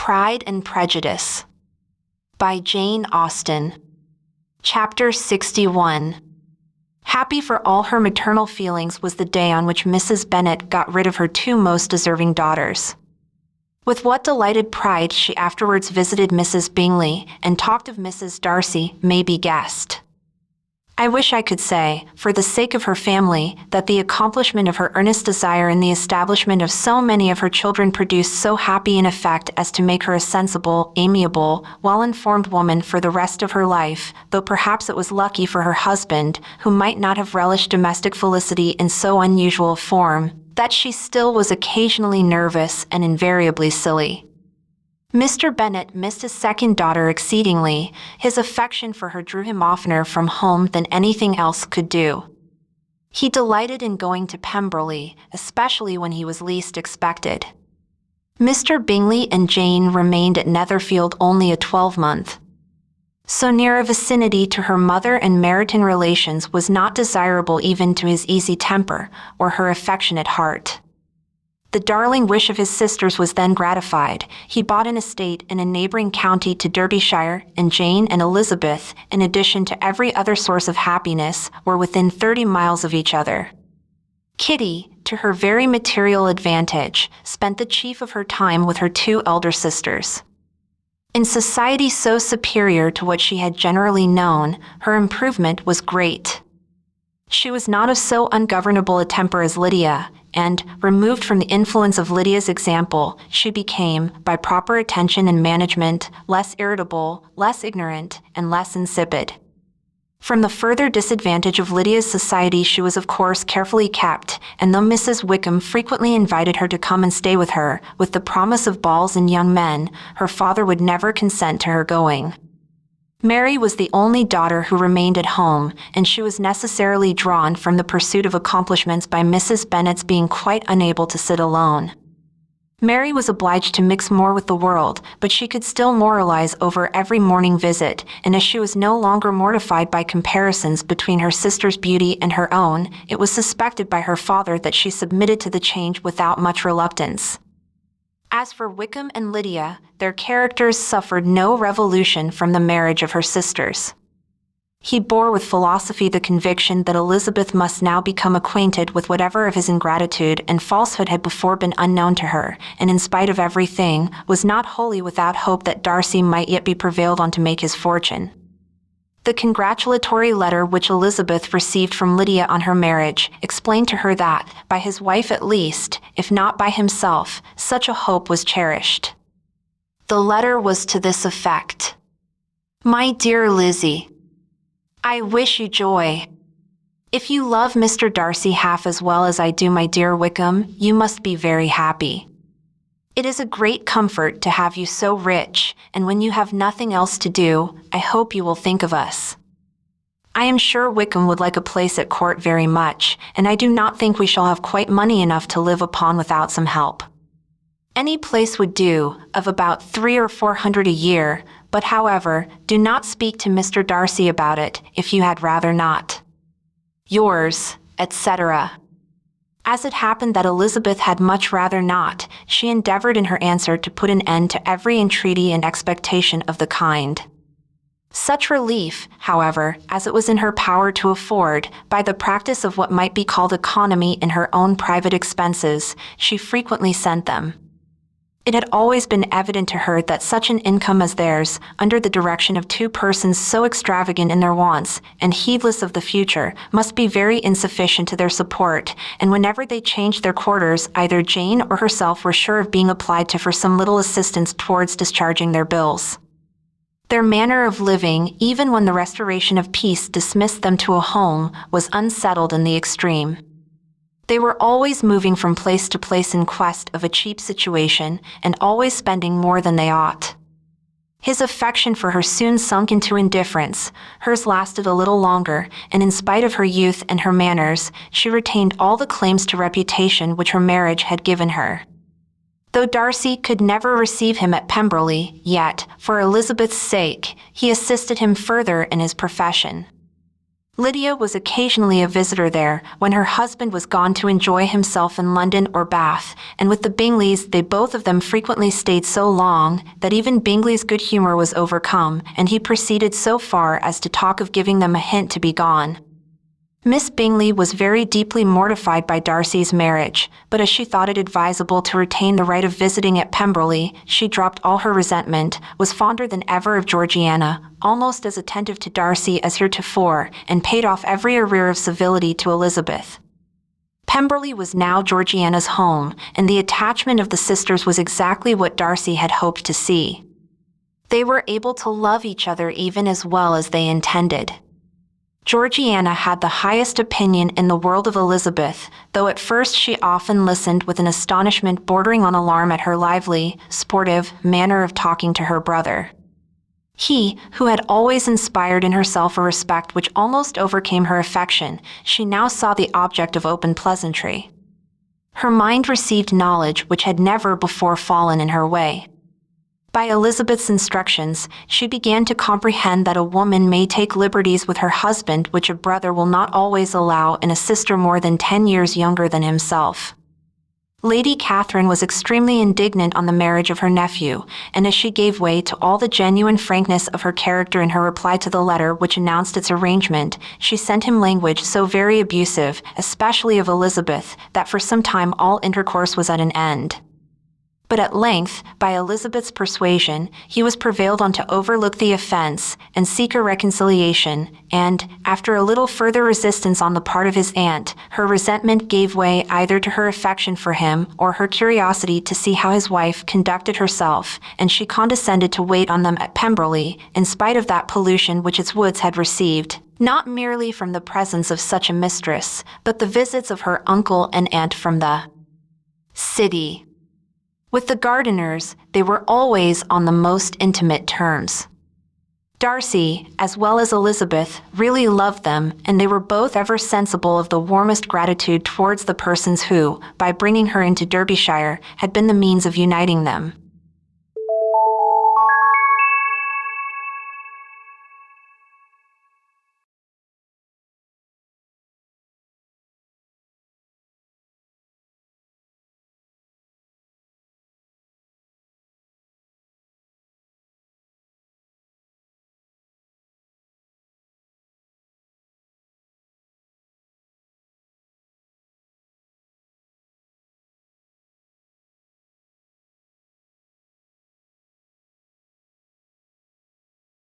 Pride and Prejudice by Jane Austen. Chapter 61. Happy for all her maternal feelings was the day on which Mrs. Bennet got rid of her two most deserving daughters. With what delighted pride she afterwards visited Mrs. Bingley and talked of Mrs. Darcy may be guessed. I wish I could say, for the sake of her family, that the accomplishment of her earnest desire in the establishment of so many of her children produced so happy an effect as to make her a sensible, amiable, well-informed woman for the rest of her life, though perhaps it was lucky for her husband, who might not have relished domestic felicity in so unusual a form, that she still was occasionally nervous and invariably silly. Mr. Bennet missed his second daughter exceedingly. His affection for her drew him oftener from home than anything else could do. He delighted in going to Pemberley, especially when he was least expected. Mr. Bingley and Jane remained at Netherfield only a 12-month. So near a vicinity to her mother and Meryton relations was not desirable even to his easy temper or her affectionate heart. The darling wish of his sisters was then gratified. He bought an estate in a neighboring county to Derbyshire, and Jane and Elizabeth, in addition to every other source of happiness, were within 30 miles of each other. Kitty, to her very material advantage, spent the chief of her time with her two elder sisters. In society so superior to what she had generally known, her improvement was great. She was not of so ungovernable a temper as Lydia, and, removed from the influence of Lydia's example, she became, by proper attention and management, less irritable, less ignorant, and less insipid. From the further disadvantage of Lydia's society she was of course carefully kept, and though Mrs. Wickham frequently invited her to come and stay with her, with the promise of balls and young men, her father would never consent to her going. Mary was the only daughter who remained at home, and she was necessarily drawn from the pursuit of accomplishments by Mrs. Bennet's being quite unable to sit alone. Mary was obliged to mix more with the world, but she could still moralize over every morning visit, and as she was no longer mortified by comparisons between her sister's beauty and her own, it was suspected by her father that she submitted to the change without much reluctance. As for Wickham and Lydia, their characters suffered no revolution from the marriage of her sisters. He bore with philosophy the conviction that Elizabeth must now become acquainted with whatever of his ingratitude and falsehood had before been unknown to her, and in spite of everything, was not wholly without hope that Darcy might yet be prevailed on to make his fortune. The congratulatory letter which Elizabeth received from Lydia on her marriage explained to her that, by his wife at least, if not by himself, such a hope was cherished. The letter was to this effect: "My dear Lizzie, I wish you joy. If you love Mr. Darcy half as well as I do my dear Wickham, you must be very happy. It is a great comfort to have you so rich, and when you have nothing else to do, I hope you will think of us. I am sure Wickham would like a place at court very much, and I do not think we shall have quite money enough to live upon without some help. Any place would do, of about 300 or 400 a year, but however, do not speak to Mr. Darcy about it, if you had rather not. Yours, etc." As it happened that Elizabeth had much rather not, she endeavored in her answer to put an end to every entreaty and expectation of the kind. Such relief, however, as it was in her power to afford, by the practice of what might be called economy in her own private expenses, she frequently sent them. It had always been evident to her that such an income as theirs, under the direction of two persons so extravagant in their wants and heedless of the future, must be very insufficient to their support, and whenever they changed their quarters, either Jane or herself were sure of being applied to for some little assistance towards discharging their bills. Their manner of living, even when the restoration of peace dismissed them to a home, was unsettled in the extreme. They were always moving from place to place in quest of a cheap situation, and always spending more than they ought. His affection for her soon sunk into indifference. Hers lasted a little longer, and in spite of her youth and her manners, she retained all the claims to reputation which her marriage had given her. Though Darcy could never receive him at Pemberley, yet, for Elizabeth's sake, he assisted him further in his profession. Lydia was occasionally a visitor there when her husband was gone to enjoy himself in London or Bath, and with the Bingleys they both of them frequently stayed so long that even Bingley's good humor was overcome, and he proceeded so far as to talk of giving them a hint to be gone. Miss Bingley was very deeply mortified by Darcy's marriage, but as she thought it advisable to retain the right of visiting at Pemberley, she dropped all her resentment, was fonder than ever of Georgiana, almost as attentive to Darcy as heretofore, and paid off every arrear of civility to Elizabeth. Pemberley was now Georgiana's home, and the attachment of the sisters was exactly what Darcy had hoped to see. They were able to love each other even as well as they intended. Georgiana had the highest opinion in the world of Elizabeth, though at first she often listened with an astonishment bordering on alarm at her lively, sportive manner of talking to her brother. He, who had always inspired in herself a respect which almost overcame her affection, she now saw the object of open pleasantry. Her mind received knowledge which had never before fallen in her way. By Elizabeth's instructions, she began to comprehend that a woman may take liberties with her husband which a brother will not always allow in a sister more than 10 years younger than himself. Lady Catherine was extremely indignant on the marriage of her nephew, and as she gave way to all the genuine frankness of her character in her reply to the letter which announced its arrangement, she sent him language so very abusive, especially of Elizabeth, that for some time all intercourse was at an end. But at length, by Elizabeth's persuasion, he was prevailed on to overlook the offense and seek a reconciliation, and, after a little further resistance on the part of his aunt, her resentment gave way either to her affection for him or her curiosity to see how his wife conducted herself, and she condescended to wait on them at Pemberley, in spite of that pollution which its woods had received, not merely from the presence of such a mistress, but the visits of her uncle and aunt from the city. With the Gardiners, they were always on the most intimate terms. Darcy, as well as Elizabeth, really loved them, and they were both ever sensible of the warmest gratitude towards the persons who, by bringing her into Derbyshire, had been the means of uniting them.